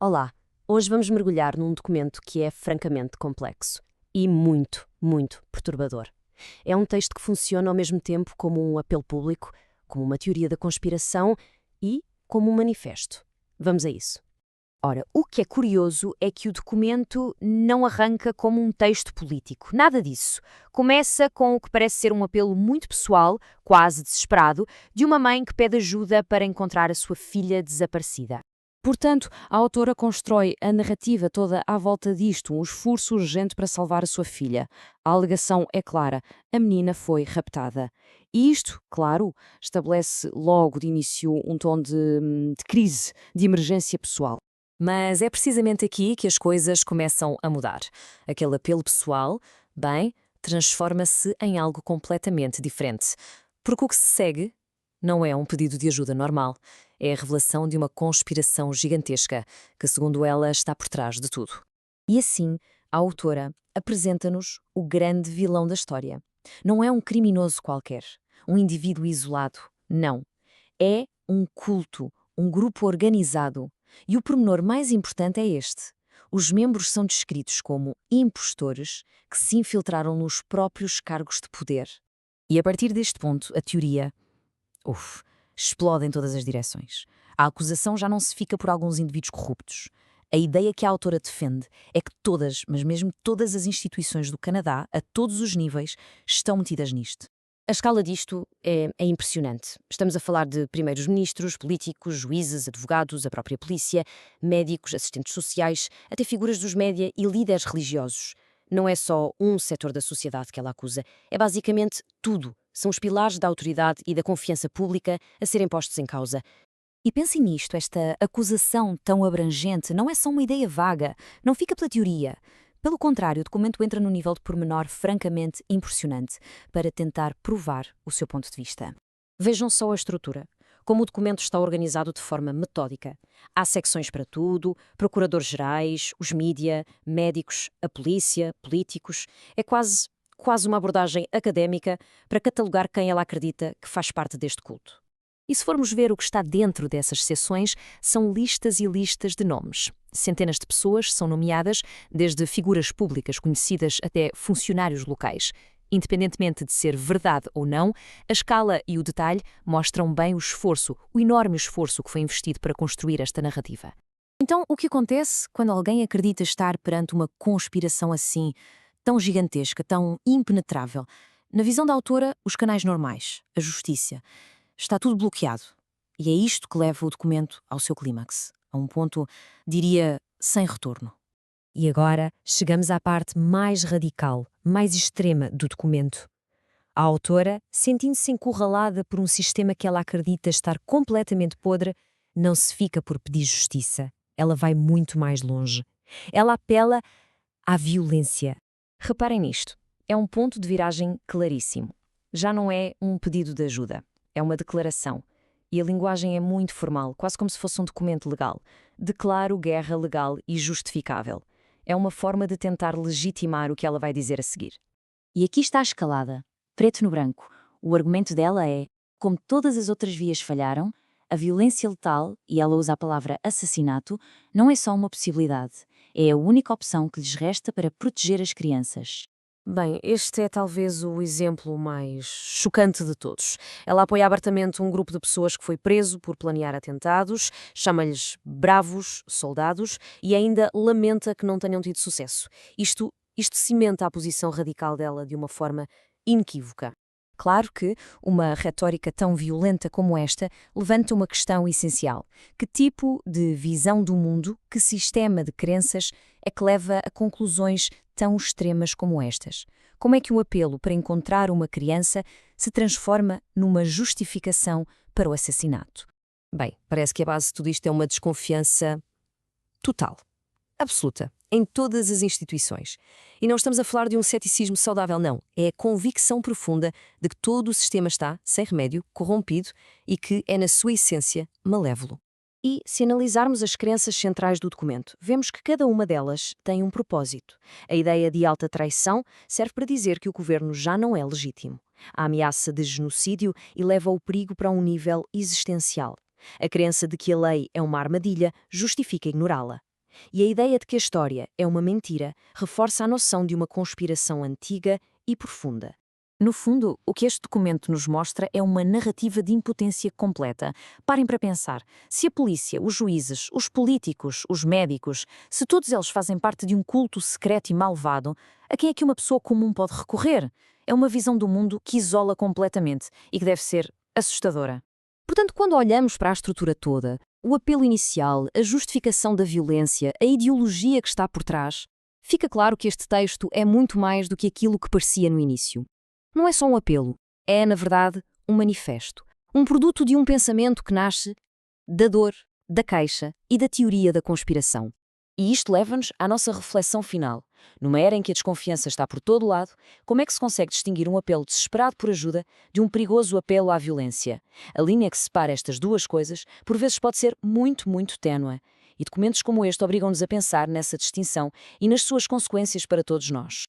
Olá, hoje vamos mergulhar num documento que é francamente complexo e muito, muito perturbador. É um texto que funciona ao mesmo tempo como um apelo público, como uma teoria da conspiração e como um manifesto. Vamos a isso. Ora, o que é curioso é que o documento não arranca como um texto político. Nada disso. Começa com o que parece ser um apelo muito pessoal, quase desesperado, de uma mãe que pede ajuda para encontrar a sua filha desaparecida. Portanto, a autora constrói a narrativa toda à volta disto, um esforço urgente para salvar a sua filha. A alegação é clara: a menina foi raptada. E isto, claro, estabelece logo de início um tom de crise, de emergência pessoal. Mas é precisamente aqui que as coisas começam a mudar. Aquele apelo pessoal, bem, transforma-se em algo completamente diferente. Porque o que se segue não é um pedido de ajuda normal. É a revelação de uma conspiração gigantesca, que, segundo ela, está por trás de tudo. E assim, a autora apresenta-nos o grande vilão da história. Não é um criminoso qualquer, um indivíduo isolado. Não. É um culto, um grupo organizado. E o pormenor mais importante é este. Os membros são descritos como impostores que se infiltraram nos próprios cargos de poder. E a partir deste ponto, a teoria, explode em todas as direções. A acusação já não se fica por alguns indivíduos corruptos. A ideia que a autora defende é que todas, mas mesmo todas as instituições do Canadá, a todos os níveis, estão metidas nisto. A escala disto é impressionante. Estamos a falar de primeiros ministros, políticos, juízes, advogados, a própria polícia, médicos, assistentes sociais, até figuras dos média e líderes religiosos. Não é só um setor da sociedade que ela acusa, é basicamente tudo. São os pilares da autoridade e da confiança pública a serem postos em causa. E pensem nisto, esta acusação tão abrangente não é só uma ideia vaga, não fica pela teoria. Pelo contrário, o documento entra num nível de pormenor francamente impressionante para tentar provar o seu ponto de vista. Vejam só a estrutura. Como o documento está organizado de forma metódica. Há secções para tudo, procuradores-gerais, os mídia, médicos, a polícia, políticos. É quase uma abordagem académica para catalogar quem ela acredita que faz parte deste culto. E se formos ver o que está dentro dessas seções, são listas e listas de nomes. Centenas de pessoas são nomeadas, desde figuras públicas conhecidas até funcionários locais. Independentemente de ser verdade ou não, a escala e o detalhe mostram bem o enorme esforço que foi investido para construir esta narrativa. Então, o que acontece quando alguém acredita estar perante uma conspiração assim, tão gigantesca, tão impenetrável? Na visão da autora, os canais normais, a justiça, está tudo bloqueado. E é isto que leva o documento ao seu clímax, a um ponto, diria, sem retorno. E agora chegamos à parte mais radical, mais extrema do documento. A autora, sentindo-se encurralada por um sistema que ela acredita estar completamente podre, não se fica por pedir justiça. Ela vai muito mais longe. Ela apela à violência. Reparem nisto. É um ponto de viragem claríssimo. Já não é um pedido de ajuda. É uma declaração. E a linguagem é muito formal, quase como se fosse um documento legal. Declaro guerra legal e justificável. É uma forma de tentar legitimar o que ela vai dizer a seguir. E aqui está a escalada, preto no branco. O argumento dela é: como todas as outras vias falharam, a violência letal, e ela usa a palavra assassinato, não é só uma possibilidade. É a única opção que lhes resta para proteger as crianças. Bem, este é talvez o exemplo mais chocante de todos. Ela apoia abertamente um grupo de pessoas que foi preso por planear atentados, chama-lhes bravos soldados e ainda lamenta que não tenham tido sucesso. Isto cimenta a posição radical dela de uma forma inequívoca. Claro que uma retórica tão violenta como esta levanta uma questão essencial. Que tipo de visão do mundo, que sistema de crenças é que leva a conclusões tão extremas como estas? Como é que um apelo para encontrar uma criança se transforma numa justificação para o assassinato? Bem, parece que a base de tudo isto é uma desconfiança total, absoluta, em todas as instituições. E não estamos a falar de um ceticismo saudável, não. É a convicção profunda de que todo o sistema está, sem remédio, corrompido e que é, na sua essência, malévolo. E, se analisarmos as crenças centrais do documento, vemos que cada uma delas tem um propósito. A ideia de alta traição serve para dizer que o governo já não é legítimo. A ameaça de genocídio eleva o perigo para um nível existencial. A crença de que a lei é uma armadilha justifica ignorá-la. E a ideia de que a história é uma mentira reforça a noção de uma conspiração antiga e profunda. No fundo, o que este documento nos mostra é uma narrativa de impotência completa. Parem para pensar. Se a polícia, os juízes, os políticos, os médicos, se todos eles fazem parte de um culto secreto e malvado, a quem é que uma pessoa comum pode recorrer? É uma visão do mundo que isola completamente e que deve ser assustadora. Portanto, quando olhamos para a estrutura toda, o apelo inicial, a justificação da violência, a ideologia que está por trás, fica claro que este texto é muito mais do que aquilo que parecia no início. Não é só um apelo, é, na verdade, um manifesto. Um produto de um pensamento que nasce da dor, da queixa e da teoria da conspiração. E isto leva-nos à nossa reflexão final. Numa era em que a desconfiança está por todo lado, como é que se consegue distinguir um apelo desesperado por ajuda de um perigoso apelo à violência? A linha que separa estas duas coisas, por vezes, pode ser muito, muito ténue. E documentos como este obrigam-nos a pensar nessa distinção e nas suas consequências para todos nós.